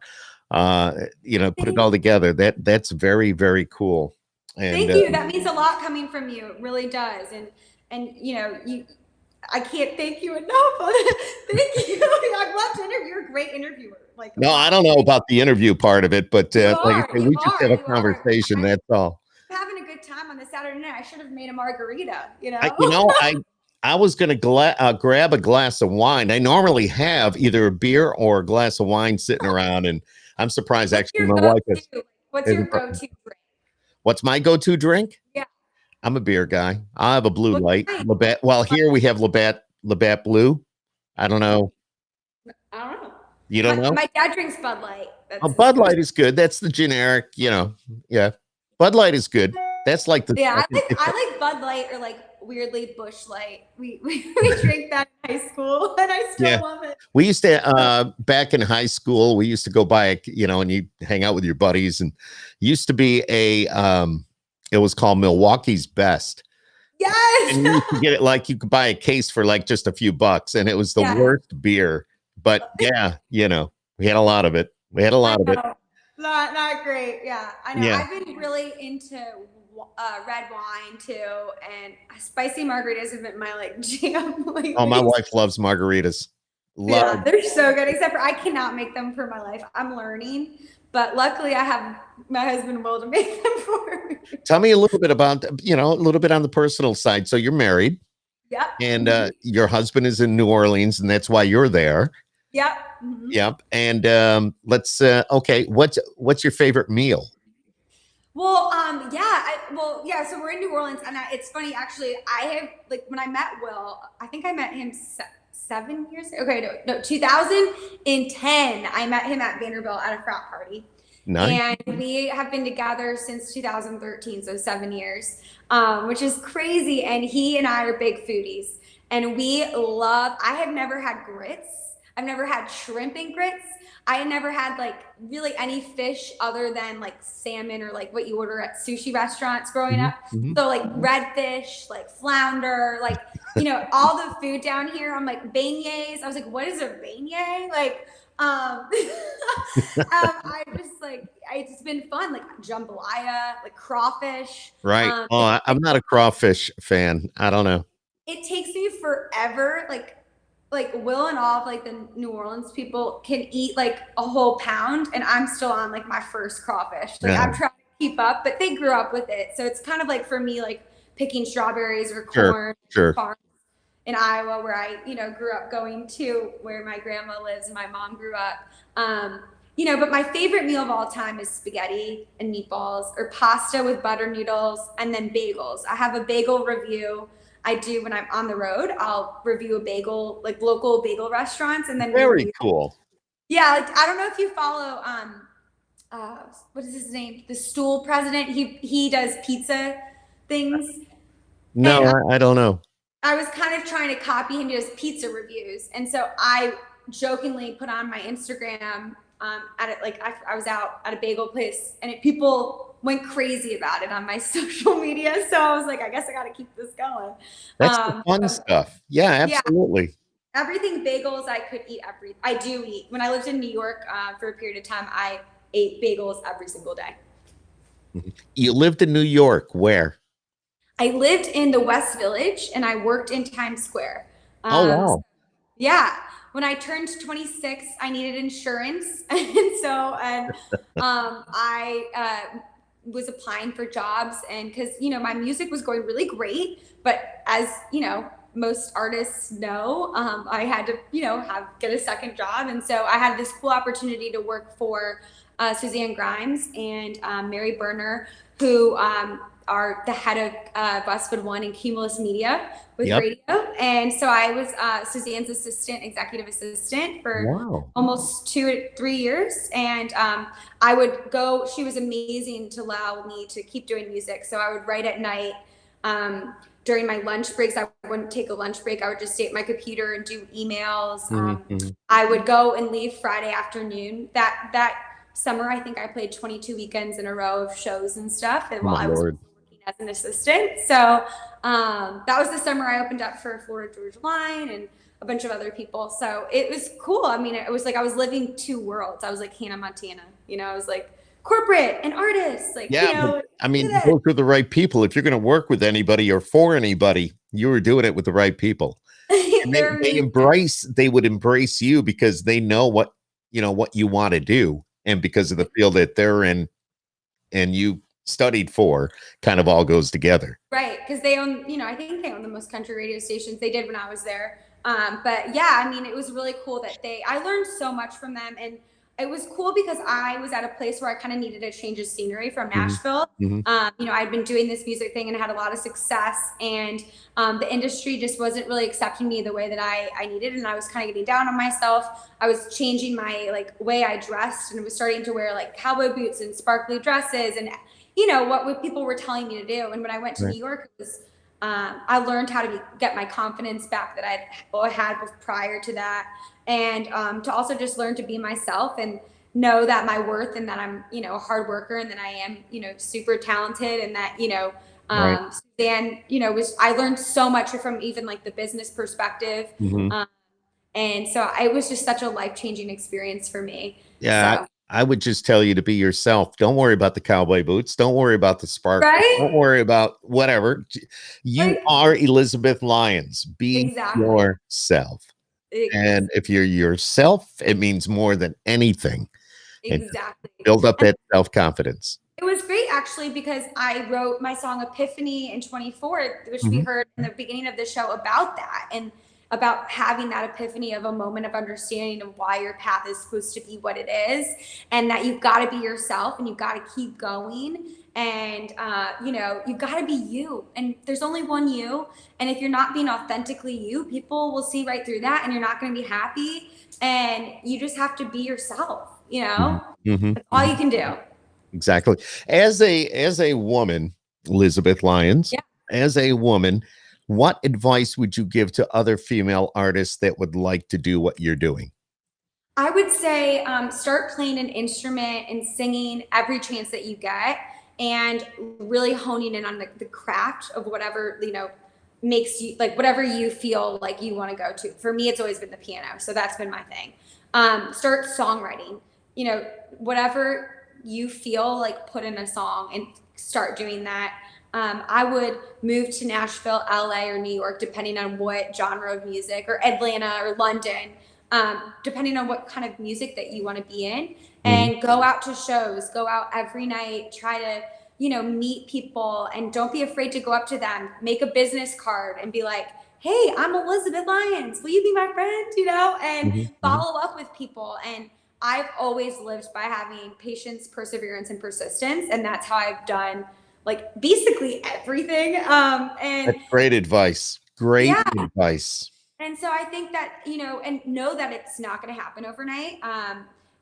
A: Put it all together. That's very, very cool. And
C: thank you. That means a lot coming from you. It really does. And I can't thank you enough. Thank you. I'd love to interview. You're a great interviewer. Like,
A: no, I
C: wow.
A: don't know about the interview part of it, but
C: You
A: like I
C: are.
A: say,
C: You
A: we just
C: are.
A: have a
C: You are.
A: conversation.
C: I'm
A: That's all.
C: having a good time on the Saturday night. I should have made a margarita, you
A: I,
C: know?
A: you know, I I was going to grab a glass of wine. I normally have either a beer or a glass of wine sitting around, and I'm surprised
C: What's
A: actually
C: your
A: my wife has.
C: go-to? What's
A: has
C: your go-to drink?
A: What's my go-to drink?
C: Yeah.
A: I'm a beer guy. I have a Blue
C: What's
A: Light,
C: mine?
A: Labatt. Well, here we have Labatt Blue. I don't know.
C: I don't know.
A: You don't
C: My
A: know?
C: my dad drinks Bud Light.
A: Oh,
C: That's his
A: Bud
C: go-to.
A: Light is good. That's the generic. Yeah. Bud Light is good. That's like the
C: Yeah,
A: second.
C: I like Bud Light or like weirdly Bush Light. We drank that in high school and I
A: Yeah.
C: still love it.
A: We used to back in high school, we used to go by, and you hang out with your buddies, and used to be it was called Milwaukee's Best. And you
C: Yes.
A: used to get it like you could buy a case for like just a few bucks, and it was the
C: Yes.
A: worst beer. But yeah, we had a lot of it. We had a
C: I
A: lot of it.
C: know. Not great. Yeah, I know.
A: Yeah.
C: I've been really into red wine too, and spicy margaritas have been my like jam
A: Oh, my
C: lately.
A: wife loves margaritas.
C: Yeah,
A: Love.
C: they're so good. Except for I cannot make them for my life. I'm learning, but luckily I have my husband Will to make them for me.
A: Tell me a little bit about, a little bit on the personal side. So you're married,
C: Yep.
A: and
C: Mhm.
A: your husband is in New Orleans, and that's why you're there.
C: Yep. Mhm.
A: Yep. And let's okay, what's your favorite meal?
C: Well, yeah. So we're in New Orleans, and it's funny actually. I have like when I met Will, I think I met him 7 years. Okay, no, 2010. I met him at Vanderbilt at a frat party,
A: Nice.
C: and we have been together since 2013, so 7 years, which is crazy. And he and I are big foodies, and we love. I have never had grits. I've never had shrimp and grits. I had never had like really any fish other than like salmon or like what you order at sushi restaurants growing
A: Mhm,
C: up.
A: mhm.
C: So like redfish, like flounder, like all the food down here. I'm like beignets. I was like, what is a beignet? Like, I just like it's been fun, like jambalaya, like crawfish.
A: Right. Oh, I'm not a crawfish fan. I don't know.
C: It takes me forever. Like Will and all of like the New Orleans people can eat like a whole pound, and I'm still on like my first crawfish. Like
A: Yeah,
C: I'm trying to keep up, but they grew up with it, so it's kind of like for me like picking strawberries or
A: sure,
C: corn
A: sure.
C: farms in Iowa, where I grew up going to where my grandma lives and my mom grew up. But my favorite meal of all time is spaghetti and meatballs or pasta with butter noodles and then bagels. I have a bagel review I do when I'm on the road. I'll review a bagel, like local bagel restaurants, and then
A: Very
C: review.
A: cool.
C: Yeah, like I don't know if you follow what is his name? The Stool President. He does pizza things,
A: No,
C: and
A: I don't know.
C: I was kind of trying to copy him to his pizza reviews, and so I jokingly put on my Instagram at it like I was out at a bagel place, and people went crazy about it on my social media. So I was like, I guess I got to keep this going.
A: That's the fun
C: So,
A: stuff. Yeah,
C: yeah,
A: absolutely.
C: everything bagels I could eat I do eat. When I lived in New York for a period of time, I ate bagels every single day.
A: Mhm. You lived in New York. Where?
C: I lived in the West Village and I worked in Times Square.
A: Oh,
C: Um,
A: wow.
C: Yeah, when I turned 26, I needed insurance, and I was applying for jobs, and because my music was going really great, but as most artists know, I had to get a second job, and so I had this cool opportunity to work for Suzanne Grimes and Mary Berner, who the head of Westwood One and Cumulus Media with
A: Yep.
C: radio. And so I was Suzanne's executive assistant for
A: Wow.
C: almost 2 or 3 years. And I would go, she was amazing to allow me to keep doing music. So I would write at night. During my lunch breaks, I wouldn't take a lunch break. I would just stay at my computer and do emails. I would go and leave Friday afternoon. That summer, I think I played 22 weekends in a row of shows and stuff. And
A: Oh,
C: while
A: my
C: I was
A: Lord.
C: working as an assistant, so that was the summer I opened up for Florida Georgia Line and a bunch of other people. So it was cool. I mean, it was like I was living two worlds. I was like Hannah Montana. I was like corporate and artist. Like,
A: Yeah, but, I mean, those are the right people. If you're going to work with anybody or for anybody, you were doing it with the right people. And they would embrace you because they know what you want to do, and because of the field that they're in and you studied for, kind of all goes together.
C: Right, because they own, I think they own the most country radio stations. They did when I was there. But yeah, I mean, it was really cool that I learned so much from them. And it was cool because I was at a place where I kind of needed a change of scenery from Nashville. I'd been doing this music thing and had a lot of success, and the industry just wasn't really accepting me the way that I needed. And I was kind of getting down on myself. I was changing my way I dressed, and I was starting to wear like cowboy boots and sparkly dresses and what people were telling me to do. And when I went to New York, it was, I learned how to get my confidence back that I had prior to that. And to also just learn to be myself and know that my worth, and that I'm, a hard worker, and that I am, super talented, and that, Suzanne, I learned so much from even like the business perspective. And so it was just such a life-changing experience for me.
A: Yeah.
C: So.
A: I would just tell you to be yourself. Don't worry about the cowboy boots. Don't worry about the spark.
C: Right?
A: Don't worry about whatever. You are Elizabeth Lyons. Be yourself. And if you're yourself, it means more than anything.
C: Exactly.
A: And build up that self-confidence.
C: It was great, actually, because I wrote my song Epiphany in 24, which we heard in the beginning of the show about that, and about having that epiphany of a moment of understanding of why your path is supposed to be what it is, and that you've got to be yourself, and you've got to keep going, and you've got to be you, and there's only one you. And if you're not being authentically you, people will see right through that, and you're not going to be happy. And you just have to be yourself. That's all you can do.
A: Exactly. As a woman, Elizabeth Lyons, as a woman, what advice would you give to other female artists that would like to do what you're doing?
C: I would say start playing an instrument and singing every chance that you get, and really honing in on the craft of whatever, makes you, like, whatever you feel like you want to go to. For me, it's always been the piano. So that's been my thing. Start songwriting, whatever you feel like, put in a song and start doing that. I would move to Nashville, LA, or New York, depending on what genre of music, or Atlanta or London, depending on what kind of music that you want to be in, and go out to shows, go out every night, try to, meet people, and don't be afraid to go up to them, make a business card and be like, hey, I'm Elizabeth Lyons. Will you be my friend? And follow up with people. And I've always lived by having patience, perseverance, and persistence. And that's how I've done like basically everything. And
A: that's great advice. Great advice.
C: And so I think that, and know that it's not going to happen overnight.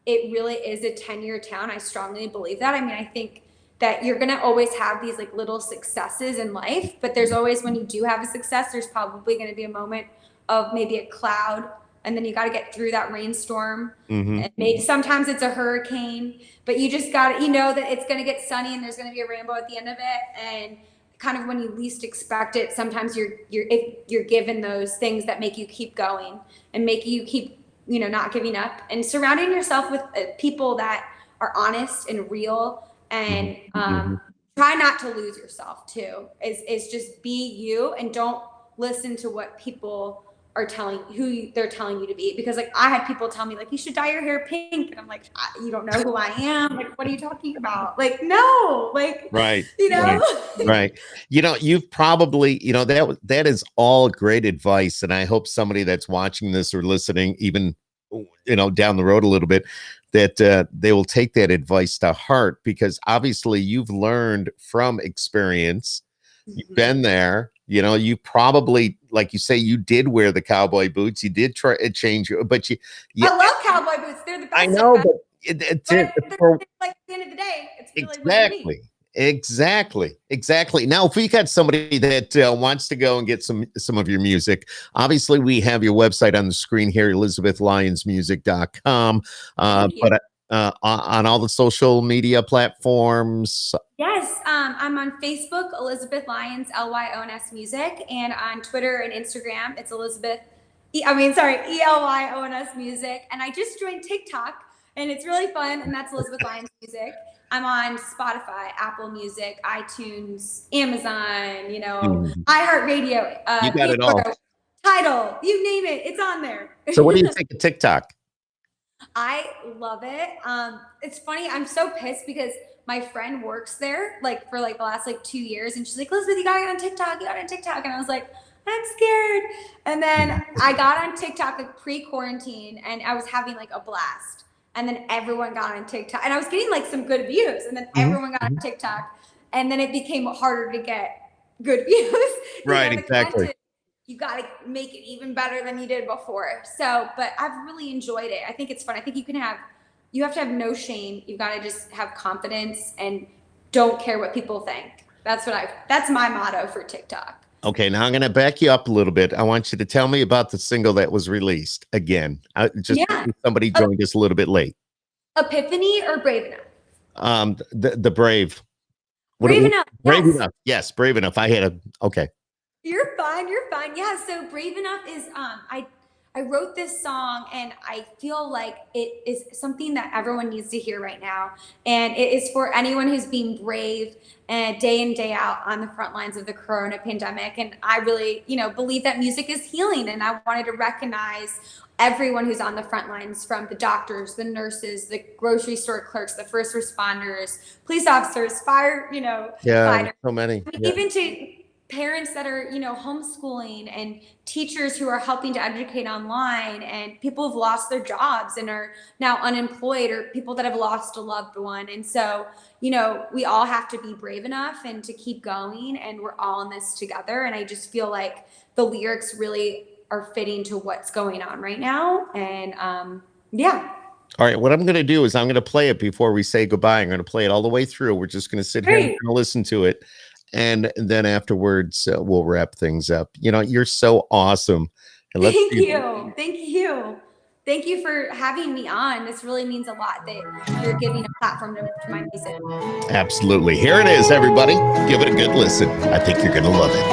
C: It really is a 10-year town. I strongly believe that. I mean, I think that you're going to always have these like little successes in life, but there's always, when you do have a success, there's probably going to be a moment of maybe a cloud, and then you got to get through that rainstorm. And maybe sometimes it's a hurricane, but you just got to, that it's going to get sunny and there's going to be a rainbow at the end of it. And kind of when you least expect it, sometimes you're given those things that make you keep going and make you keep, not giving up, and surrounding yourself with people that are honest and real, and try not to lose yourself too. Is just be you, and don't listen to what people are they're telling you to be. Because like I had people tell me like, you should dye your hair pink, and I'm like, you don't know who I am. Like, what are you talking about? Like, no, like,
A: right.
C: Right.
A: You've probably, that is all great advice. And I hope somebody that's watching this or listening, even, down the road a little bit, that they will take that advice to heart, because obviously you've learned from experience. You've been there. You know, you probably, like you say, you did wear the cowboy boots. You did try to change, but you
C: I love cowboy boots. They're the best.
A: I know, but
C: like at the end of the day, it's really what you need.
A: Exactly. Now, if we got somebody that wants to go and get some of your music, obviously we have your website on the screen here, elizabethlyonsmusic.com. But on all the social media platforms.
C: Yes, I'm on Facebook, Elizabeth Lyons, Lyons Music, and on Twitter and Instagram, it's ELYONS Music. And I just joined TikTok, and it's really fun, and that's Elizabeth Lyons Music. I'm on Spotify, Apple Music, iTunes, Amazon, iHeartRadio,
A: you got it all.
C: Tidal, you name it, it's on there.
A: So what do you think of TikTok?
C: I love it. It's funny, I'm so pissed because my friend works there for the last 2 years, and she's like, Elizabeth, you gotta get on TikTok, and I was like, I'm scared. And then I got on TikTok pre-quarantine, and I was having a blast. And then everyone got on TikTok, and I was getting some good views, and then everyone got on TikTok, and then it became harder to get good views.
A: Right, exactly.
C: You got to make it even better than you did before. So, but I've really enjoyed it. I think it's fun. I think you have to have no shame. You've got to just have confidence and don't care what people think. That's my motto for TikTok. Okay,
A: now I'm going to back you up a little bit. I want you to tell me about the single that was released again. Somebody joined us a little bit late.
C: Epiphany or Brave Enough?
A: The Brave.
C: Brave Enough.
A: Brave Enough. Yes, Brave Enough. Okay.
C: You're fine. Yeah. So Brave Enough is I wrote this song, and I feel like it is something that everyone needs to hear right now. And it is for anyone who's being brave and day in, day out on the front lines of the corona pandemic. And I really, believe that music is healing. And I wanted to recognize everyone who's on the front lines, from the doctors, the nurses, the grocery store clerks, the first responders, police officers, fighters.
A: So many.
C: Even to parents that are, homeschooling, and teachers who are helping to educate online, and people who've lost their jobs and are now unemployed, or people that have lost a loved one. And so, we all have to be brave enough and to keep going, and we're all in this together. And I just feel like the lyrics really are fitting to what's going on right now. And All
A: right, what I'm going to do is I'm going to play it before we say goodbye. I'm going to play it all the way through. We're just going to sit here and listen to it. And then afterwards, we'll wrap things up. You're so awesome. And
C: Thank you. Thank you for having me on. This really means a lot that you're giving a platform to my music.
A: Absolutely. Here it is, everybody. Give it a good listen. I think you're going to love it.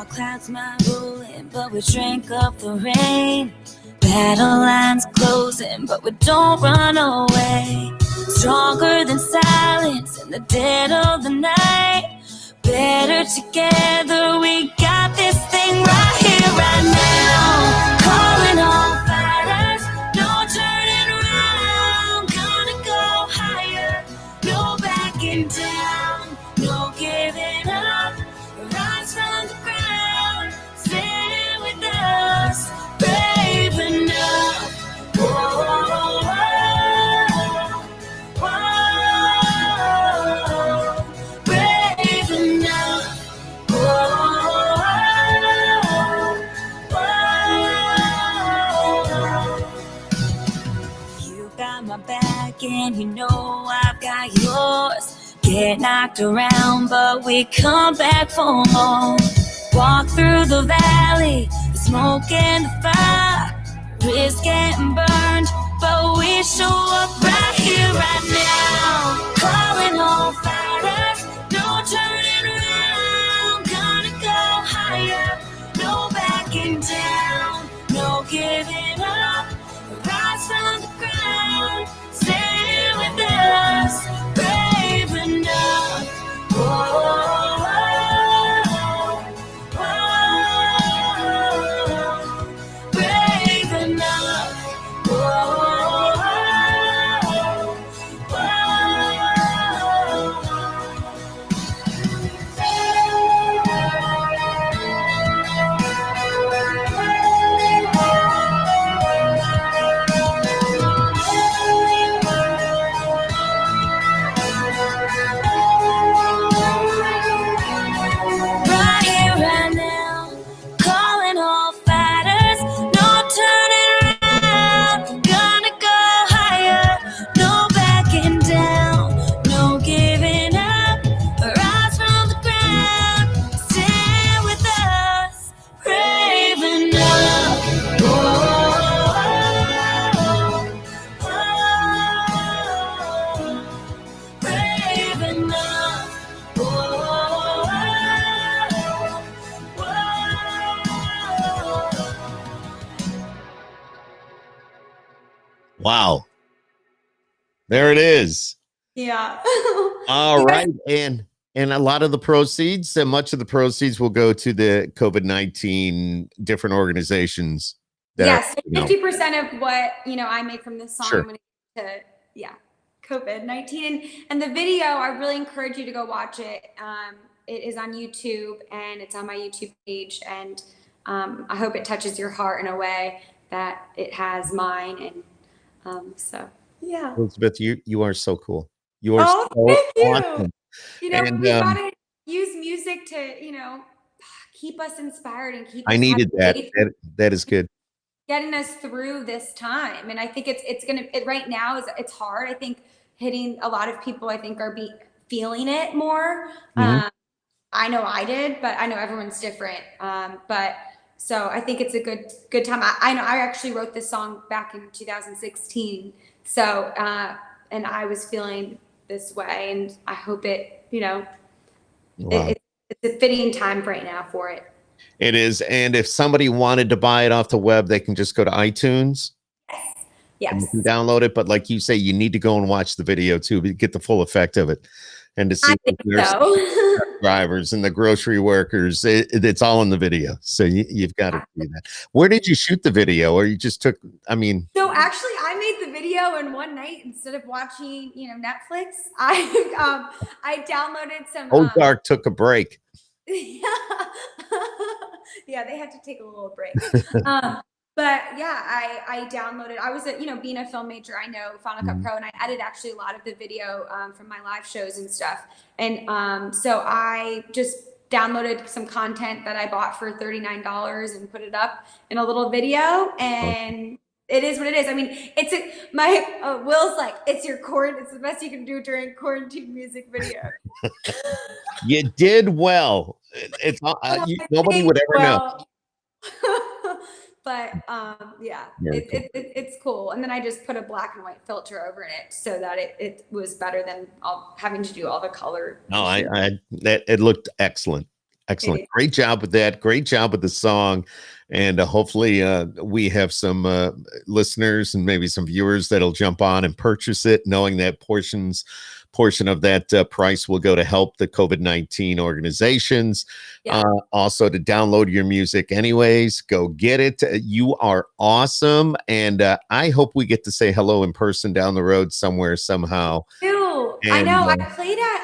B: Clouds might rolling, but we drink up the rain. Battle lines closing, but we don't run away. Stronger than silence in the dead of the night. Better together, we got this thing right here, right now. Calling all fighters, no turning around. Gonna go higher, no backing down, no giving up. Rise from the ground, stand with us, brave enough. Whoa, whoa, whoa, brave enough. Whoa, whoa. You got my back, and I've got yours. Get knocked around, but we come back for more. Walk through the valley, the smoke and the fire. Risk getting burned, but we show up right here, right now. Calling all fighters, no turning around. Gonna go higher, no backing down, no giving up. Rise from the ground, stand with us. Brave enough. Whoa, whoa, brave enough. Whoa, whoa.
A: Wow. There it is.
C: Yeah.
A: All right. And a lot of the proceeds, and much of the proceeds will go to the COVID-19 different organizations.
C: Yes, 50% of what I make from this song,
A: Sure.
C: I'm going to COVID-19, and the video. I really encourage you to go watch it. It is on YouTube, and it's on my YouTube page, and I hope it touches your heart in a way that it has mine, and so yeah.
A: Elizabeth, you are so cool. You are
C: Oh,
A: so
C: thank you.
A: awesome. And
C: We gotta use music to keep us inspired and keep
A: I
C: us
A: needed that.
C: faith.
A: That is good.
C: Getting us through this time, and I think right now it's hard. I think hitting a lot of people, I think, are feeling it more.
A: Mhm.
C: I know I did, but I know everyone's different. But so I think it's a good time. I know I actually wrote this song back in 2016. So and I was feeling this way, and I hope
A: Wow.
C: it's a fitting time right now for it.
A: It is. And if somebody wanted to buy it off the web, they can just go to iTunes.
C: Yes.
A: And you can download it. But like you say, you need to go and watch the video too, to get the full effect of it. And to see
C: I think so.
A: drivers and the grocery workers, it's all in the video. So you've got to see that. Where did you shoot the video? Or you just took,
C: So actually, I made the video in one night instead of watching, Netflix. I downloaded some.
A: Ozark took a break.
C: Yeah, yeah, they had to take a little break. But yeah, I downloaded. I was being a film major, I know Final Cut Pro, and I edit actually a lot of the video from my live shows and stuff. And so I just downloaded some content that I bought for $39 and put it up in a little video, and it is what it is. I mean, Will's like, it's the best you can do during quarantine music video.
A: You did well. It's nobody would ever know.
C: But yeah, it's cool. And then I just put a black and white filter over it so that it was better than having to do all the color.
A: No, it looked excellent. Excellent. Great job with that. Great job with the song. And hopefully we have some listeners and maybe some viewers that'll jump on and purchase it, knowing that portion of that price will go to help the COVID-19 organizations.
C: Yeah.
A: Also to download your music anyways, go get it. You are awesome. And I hope we get to say hello in person down the road somewhere, somehow.
C: I know. I played at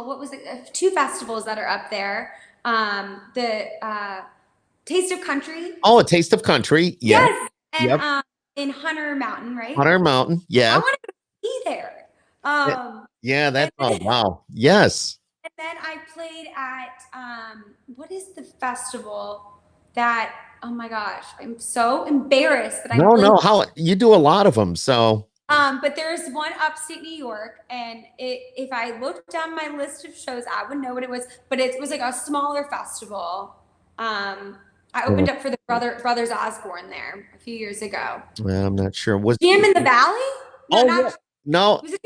C: what was it? 2 festivals that are up there. The Taste of Country.
A: Oh, a Taste of Country. Yeah.
C: Yes. And in Hunter Mountain, right?
A: Hunter Mountain. Yeah.
C: I want to be there.
A: Yeah, that's wow. Yes.
C: And then I played at what is the festival that, oh my gosh, I'm so embarrassed that
A: how you do a lot of them. So
C: but there's one upstate New York, and if I looked down my list of shows, I would know what it was, but it was like a smaller festival. I opened up for the Brothers Osborne there a few years ago.
A: Well, I'm not sure. Was
C: Jam in the Valley?
A: No.
C: Was it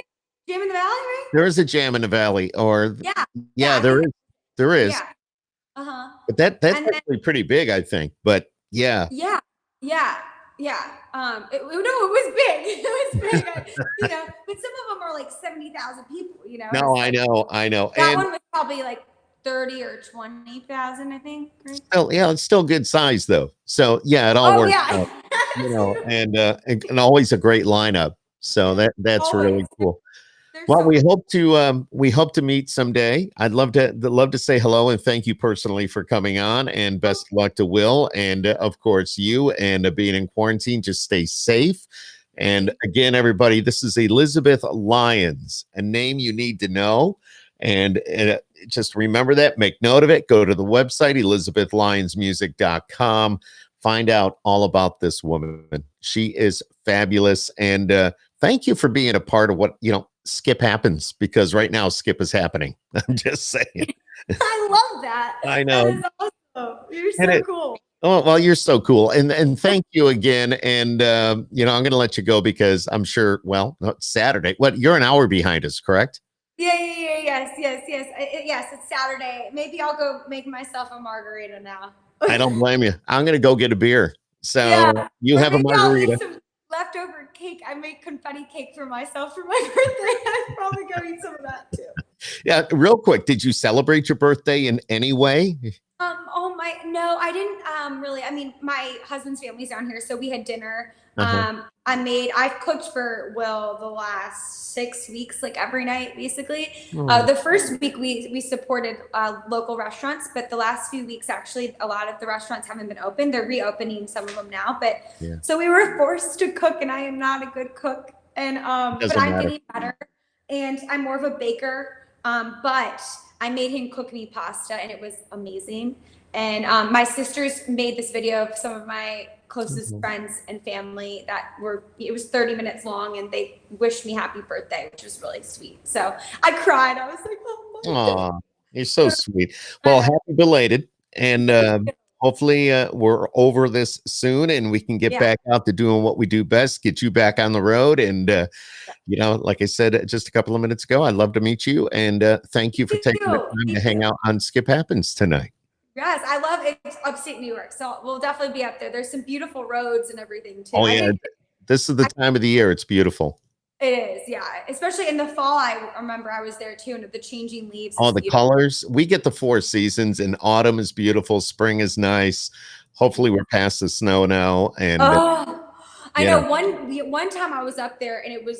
C: Jam in the Valley, right?
A: There is a Jam in the Valley, or
C: yeah,
A: there is.
C: Yeah.
A: But that's actually pretty big, I think. But yeah.
C: Yeah. It was big. It was big. But some of them are like 70,000 people.
A: No, I know.
C: That one was probably like 30 or 20,000, I think. Right?
A: Still, yeah, it's still good size though. So yeah, it all works out. And always a great lineup. So that's really cool. Well, we hope to meet someday. I'd love to say hello and thank you personally for coming on, and best of luck to Will and of course you, and being in quarantine. Just stay safe. And again, everybody, this is Elizabeth Lyons, a name you need to know. And just remember that, make note of it. Go to the website, elizabethlyonsmusic.com. Find out all about this woman. She is fabulous. And thank you for being a part of what, Skip happens, because right now Skip is happening. I'm just saying.
C: I love that.
A: I know.
C: That is awesome. You're so cool.
A: Oh, well, you're so cool. And thank you again. And, I'm going to let you go because I'm sure, it's Saturday. You're an hour behind us, correct?
C: Yeah. Yes. Yes, it's Saturday. Maybe I'll go make myself a margarita now.
A: I don't blame you. I'm going to go get a beer. So you have a margarita.
C: leftover cake. I made confetti cake for myself for my birthday. I'd probably go eat some of that too.
A: Yeah, real quick, did you celebrate your birthday in any way?
C: No, I didn't really. I mean, my husband's family's down here, so we had dinner.
A: Uh-huh.
C: I've cooked for Will the last 6 weeks, like every night, basically.
A: Oh.
C: The first week we supported local restaurants, but the last few weeks, actually, a lot of the restaurants haven't been open. They're reopening some of them now, but
A: Yeah.
C: so we were forced to cook, and I am not a good cook, and but
A: Doesn't
C: I'm
A: matter.
C: getting better, and I'm more of a baker. But I made him cook me pasta, and it was amazing. And my sisters made this video of some of my closest friends and family it was 30 minutes long, and they wished me happy birthday, which was really sweet. So I cried. I was like, oh my God.
A: Aw, you're so sweet. Well, happy belated. And hopefully we're over this soon and we can get back out to doing what we do best, get you back on the road. And, like I said just a couple of minutes ago, I'd love to meet you. And thank you for taking the time to hang out on Skip Happens tonight.
C: Yes, I love it. It's upstate New York, so we'll definitely be up there. There's some beautiful roads and everything too.
A: Oh, yeah. This is the time of the year. It's beautiful.
C: It is, yeah. Especially in the fall, I remember I was there too, and the changing leaves.
A: Oh, the colors. We get the 4 seasons, and autumn is beautiful. Spring is nice. Hopefully we're past the snow now. And
C: I know one time I was up there, and it was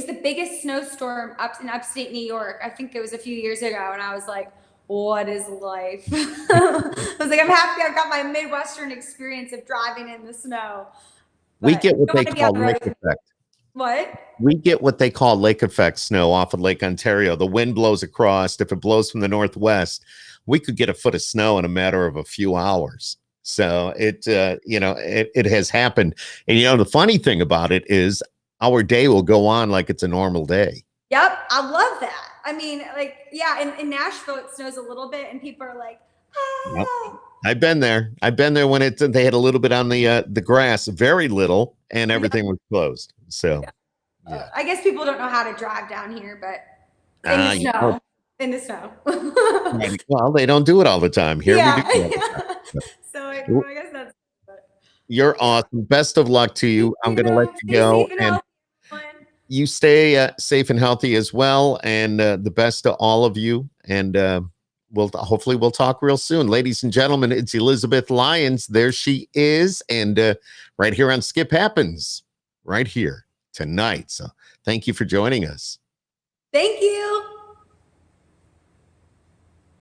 C: the biggest snowstorm up in upstate New York. I think it was a few years ago, and I was like, what is life? I was like, I'm happy I've got my Midwestern experience of driving in the snow.
A: We get what they call lake effect.
C: What?
A: We get what they call lake effect snow off of Lake Ontario. The wind blows across. If it blows from the northwest, we could get a foot of snow in a matter of a few hours. So it has happened. And, the funny thing about it is our day will go on like it's a normal day.
C: Yep. I love that. I mean, in Nashville, it snows a little bit and people are like, ah.
A: Yep. I've been there. When they had a little bit on the grass, very little, and everything was closed. So, yeah.
C: I guess people don't know how to drive down here, but in the snow. In the snow.
A: Well, they don't do it all the time. Here we do.
C: So I guess that's.
A: You're awesome. Best of luck to you. I'm going to let you go. And you stay safe and healthy as well. And the best to all of you. And hopefully we'll talk real soon. Ladies and gentlemen, it's Elizabeth Lyons. There she is. And right here on Skip Happens, right here tonight. So thank you for joining us.
C: Thank you.